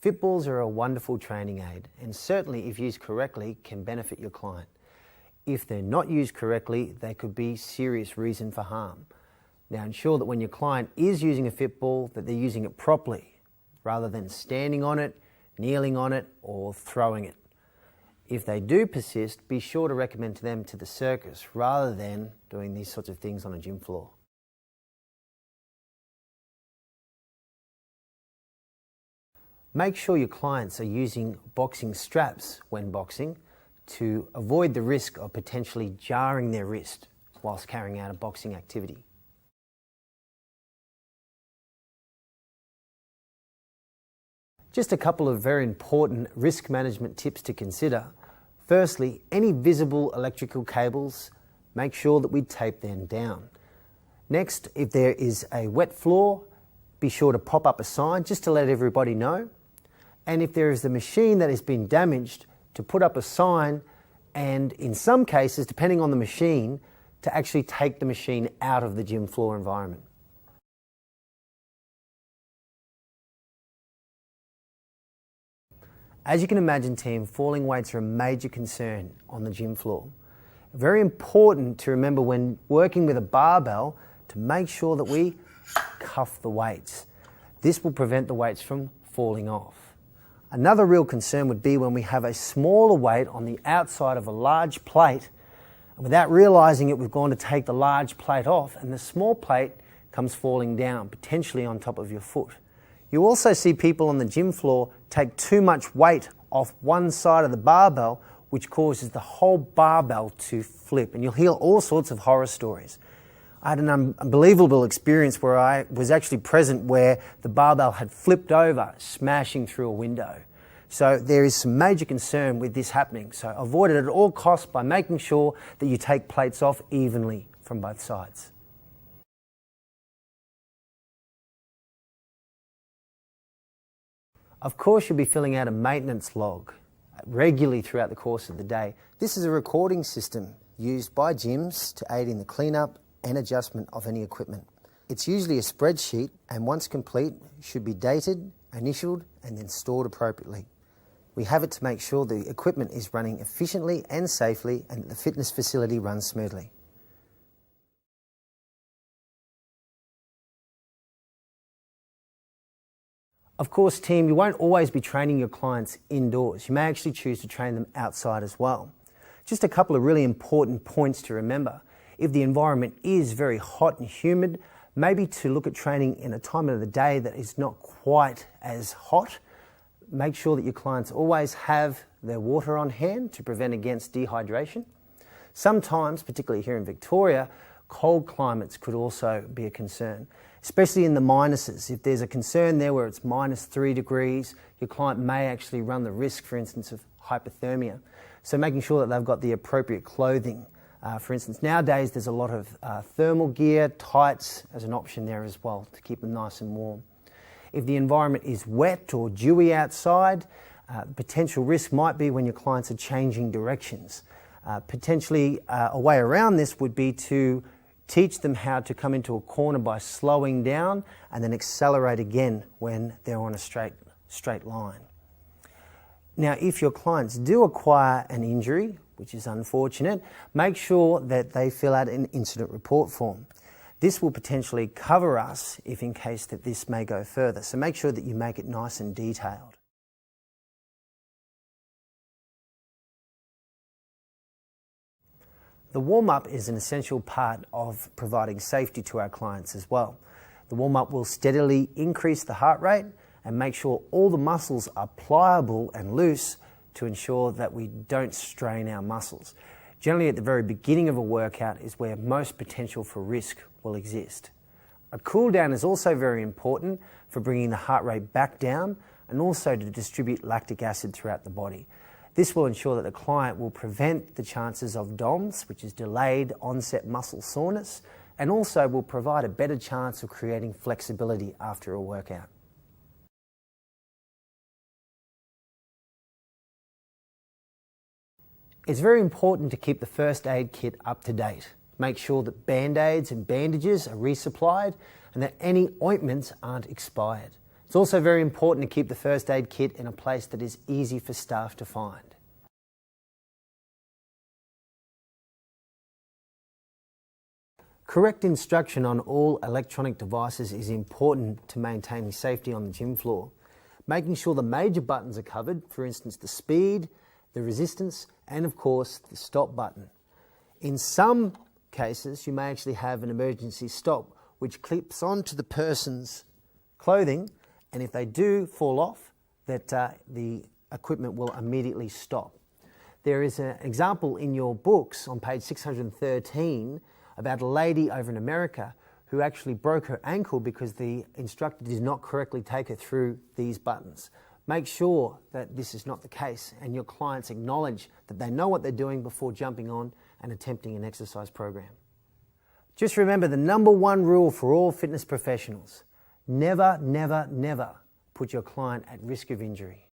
Fitballs are a wonderful training aid and certainly if used correctly can benefit your client. If they're not used correctly, they could be serious reason for harm. Now ensure that when your client is using a Fitball that they're using it properly rather than standing on it, kneeling on it or throwing it. If they do persist, be sure to recommend to them to the circus rather than doing these sorts of things on a gym floor. Make sure your clients are using boxing straps when boxing to avoid the risk of potentially jarring their wrist whilst carrying out a boxing activity. Just a couple of very important risk management tips to consider. Firstly, any visible electrical cables, make sure that we tape them down. Next, if there is a wet floor, be sure to pop up a sign just to let everybody know. And if there is a machine that has been damaged, to put up a sign and in some cases, depending on the machine, to actually take the machine out of the gym floor environment. As you can imagine, team, falling weights are a major concern on the gym floor. Very important to remember when working with a barbell to make sure that we cuff the weights. This will prevent the weights from falling off. Another real concern would be when we have a smaller weight on the outside of a large plate, and without realising it, we've gone to take the large plate off and the small plate comes falling down, potentially on top of your foot. You also see people on the gym floor take too much weight off one side of the barbell, which causes the whole barbell to flip, and you'll hear all sorts of horror stories. I had an unbelievable experience where I was actually present where the barbell had flipped over, smashing through a window. So there is some major concern with this happening. So avoid it at all costs by making sure that you take plates off evenly from both sides. Of course, you'll be filling out a maintenance log regularly throughout the course of the day. This is a recording system used by gyms to aid in the cleanup and adjustment of any equipment. It's usually a spreadsheet and once complete should be dated, initialed and then stored appropriately. We have it to make sure the equipment is running efficiently and safely and that the fitness facility runs smoothly. Of course, team, you won't always be training your clients indoors. You may actually choose to train them outside as well. Just a couple of really important points to remember. If the environment is very hot and humid, maybe to look at training in a time of the day that is not quite as hot. Make sure that your clients always have their water on hand to prevent against dehydration. Sometimes, particularly here in Victoria, cold climates could also be a concern, especially in the minuses. If there's a concern there where it's -3 degrees, your client may actually run the risk, for instance, of hypothermia. So making sure that they've got the appropriate clothing. For instance, nowadays there's a lot of thermal gear, tights as an option there as well to keep them nice and warm. If the environment is wet or dewy outside, potential risk might be when your clients are changing directions. Potentially a way around this would be to teach them how to come into a corner by slowing down and then accelerate again when they're on a straight line. Now, if your clients do acquire an injury, which is unfortunate, make sure that they fill out an incident report form. This will potentially cover us if in case that this may go further. So make sure that you make it nice and detailed. The warm-up is an essential part of providing safety to our clients as well. The warm-up will steadily increase the heart rate and make sure all the muscles are pliable and loose to ensure that we don't strain our muscles. Generally at the very beginning of a workout is where most potential for risk will exist. A cool down is also very important for bringing the heart rate back down and also to distribute lactic acid throughout the body. This will ensure that the client will prevent the chances of DOMS, which is delayed onset muscle soreness, and also will provide a better chance of creating flexibility after a workout. It's very important to keep the first aid kit up to date. Make sure that band-aids and bandages are resupplied and that any ointments aren't expired. It's also very important to keep the first aid kit in a place that is easy for staff to find. Correct instruction on all electronic devices is important to maintaining safety on the gym floor. Making sure the major buttons are covered, for instance the speed, the resistance, and of course the stop button. In some cases you may actually have an emergency stop which clips onto the person's clothing, and if they do fall off, that the equipment will immediately stop. There is an example in your books on page 613 about a lady over in America who actually broke her ankle because the instructor did not correctly take her through these buttons. Make sure that this is not the case and your clients acknowledge that they know what they're doing before jumping on and attempting an exercise program. Just remember the number one rule for all fitness professionals: never, never, never put your client at risk of injury.